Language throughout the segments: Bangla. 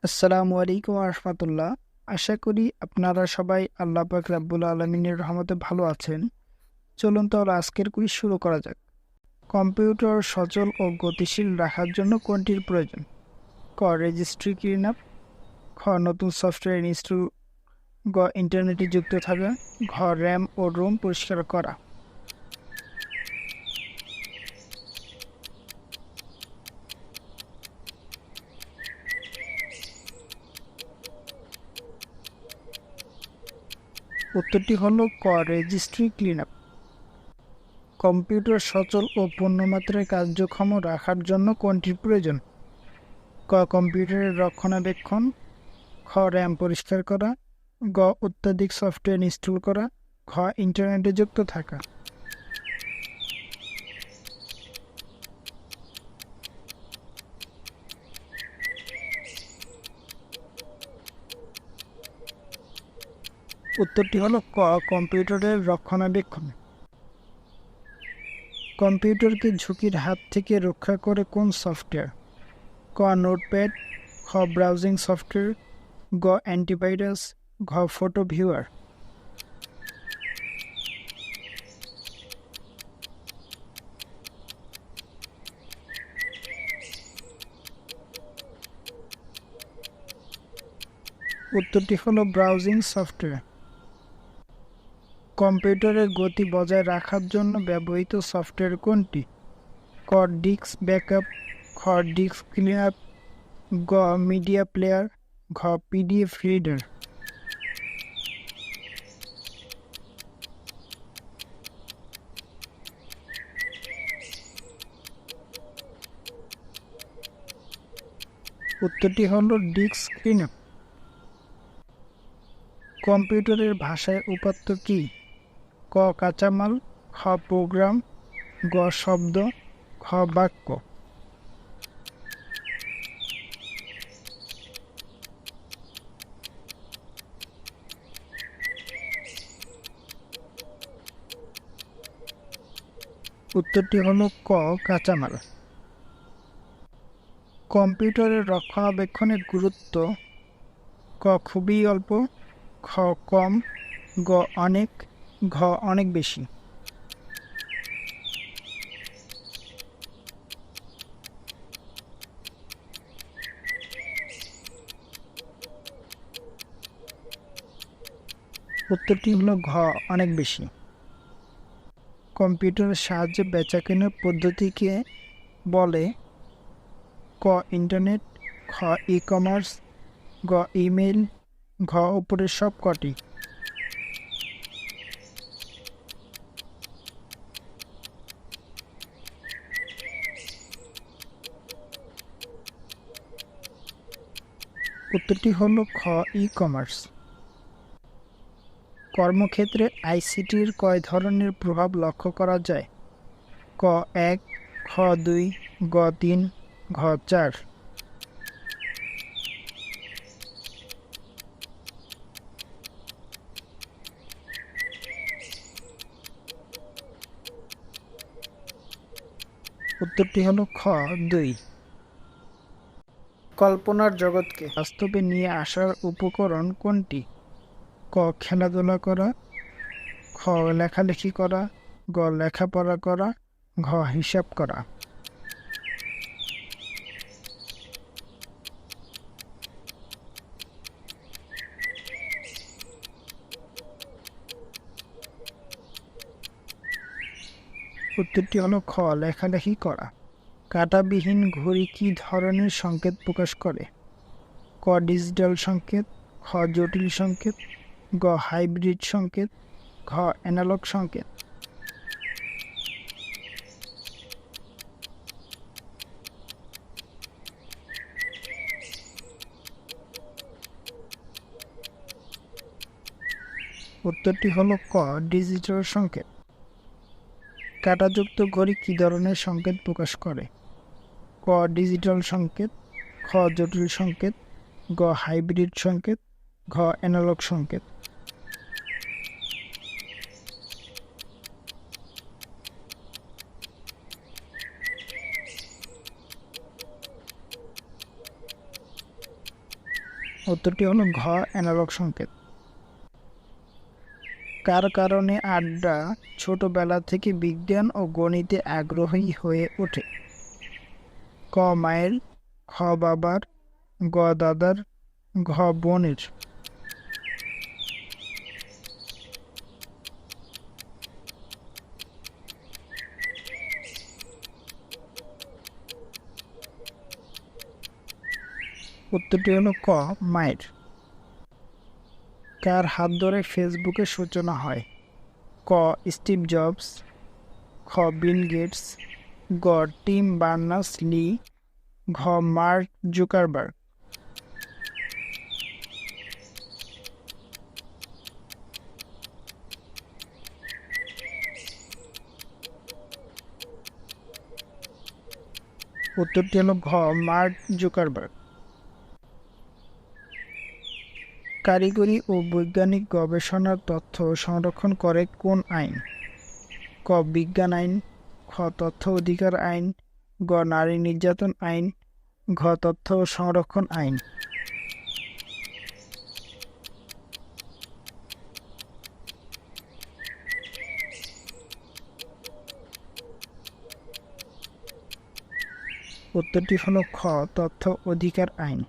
আসসালামু আলাইকুম রহমতুল্লাহ। আশা করি আপনারা সবাই আল্লাহ পাক রাব্বুল আলমিনের রহমতে ভালো আছেন। চলুন তাহলে আজকের কুইজ শুরু করা যাক। কম্পিউটার সচল ও গতিশীল রাখার জন্য কোনটির প্রয়োজন? ক, রেজিস্ট্রি ক্লিন আপ। খ, নতুন সফটওয়্যার ইনস্টল। গ, ইন্টারনেটে যুক্ত থাকা। ঘ, র্যাম ও রোম পরিষ্কার করা। উত্তরটি হলো ক, রেজিস্ট্রি ক্লিন আপ। কম্পিউটার সচল ও পূর্ণমাত্রায় কার্যক্ষম রাখার জন্য কোনটির প্রয়োজন? ক, কম্পিউটারের রক্ষণাবেক্ষণ। খ, র্যাম পরিষ্কার করা। গ, অত্যাধিক সফটওয়্যার ইনস্টল করা। ঘ, ইন্টারনেটে যুক্ত থাকা। উত্তরটি হলো ক, কম্পিউটারের রক্ষণাবেক্ষণ। কম্পিউটারকে ঝুঁকির হাত থেকে রক্ষা করে কোন সফটওয়্যার? ক, নোটপ্যাড। খ, ব্রাউজিং সফটওয়্যার। গ, অ্যান্টিভাইরাস। ঘ, ফটো ভিউয়ার। উত্তরটি হলো ব্রাউজিং সফটওয়্যার। কম্পিউটারের গতি বজায় রাখার জন্য ব্যবহৃত সফটওয়্যার কোনটি? ক, ডিস্ক ব্যাকআপ। খ, ডিস্ক ক্লিনআপ। গ, মিডিয়া প্লেয়ার। ঘ, পিডিএফ রিডার। উত্তরটি হলো ডিস্ক ক্লিনআপ। কম্পিউটারের ভাষায় উপাত্ত কি? ক, কাঁচামাল। খ, প্রোগ্রাম। গ, শব্দ। খ, বাক্য। উত্তরটি হলো ক, কাঁচামাল। কম্পিউটারের রক্ষণাবেক্ষণের গুরুত্ব। ক, খুবই অল্প। খ, কম। গ, অনেক। ঘ, অনেক বেশি। উত্তরটি হলো ঘ, অনেক বেশি। কম্পিউটারের সাহায্যে বেচাকেনার পদ্ধতিকে বলে? ক, ইন্টারনেট। খ, ই কমার্স। গ, ইমেইল। ঘ, উপরের সব কটি। উত্তরটি হলো খ, ই কমার্স। কর্মক্ষেত্রে আইসিটির কয় ধরনের প্রভাব লক্ষ্য করা যায়? ক, ১। খ, ২। গ, ৩। ঘ, ৪। উত্তরটি হলো খ, ২। কল্পনার জগৎকে বাস্তবে নিয়ে আসার উপকরণ কোনটি? ক, খেলাধুলা করা। খ, লেখালেখি করা। গ, লেখাপড়া করা। ঘ, হিসাব করা। উত্তরটি হলো খ, লেখালেখি করা। কাঁটাবিহীন ঘড়ি কি ধরনের সংকেত প্রকাশ করে? ক, ডিজিটাল সংকেত। খ, জটিল সংকেত। গ, হাইব্রিড সংকেত। ঘ, অ্যানালগ সংকেত। উত্তরটি হলো ক, ডিজিটাল সংকেত। কাঁটাযুক্ত ঘড়ি কি ধরনের সংকেত প্রকাশ করে? ক, ডিজিটাল সংকেত। খ, জটিল সংকেত। গ, হাইব্রিড সংকেত। ঘ, অ্যানালগ সংকেত। উত্তরটি হলো ঘ অ্যানালগ সংকেত। কার কারণে আড্ডা ছোটবেলা থেকে বিজ্ঞান ও গণিতে আগ্রহী হয়ে ওঠে? ক মায়ের, খ বাবার, গ দাদার, ঘ বোনের। উত্তরটি হলো ক মায়ের। কার হাত ধরে ফেসবুকের সূচনা হয়? ক স্টিভ জবস, খ বিল গেটস, গ টিম বার্নার্স লি, ঘ মার্ক জুকারবার্গ। উত্তরটি হলো ঘ মার্ক জুকারবার্গ। কারিগরি ও বৈজ্ঞানিক গবেষণার তথ্য সংরক্ষণ করে কোন আইন? ক বিজ্ঞান আইন, খ তথ্য অধিকার আইন, গ নারী নির্যাতন আইন, ঘ তথ্য সংরক্ষণ আইন। উত্তরটি হলো খ তথ্য অধিকার আইন।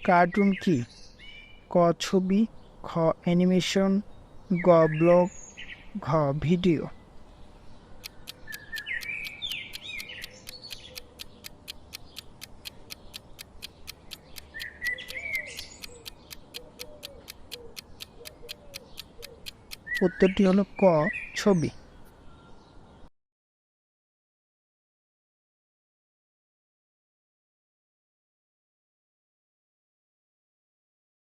কার্টুন কি? ক ছবি, খ অ্যানিমেশন, গ ব্লগ, ঘ ভিডিও। উত্তরটি হলো ক ছবি।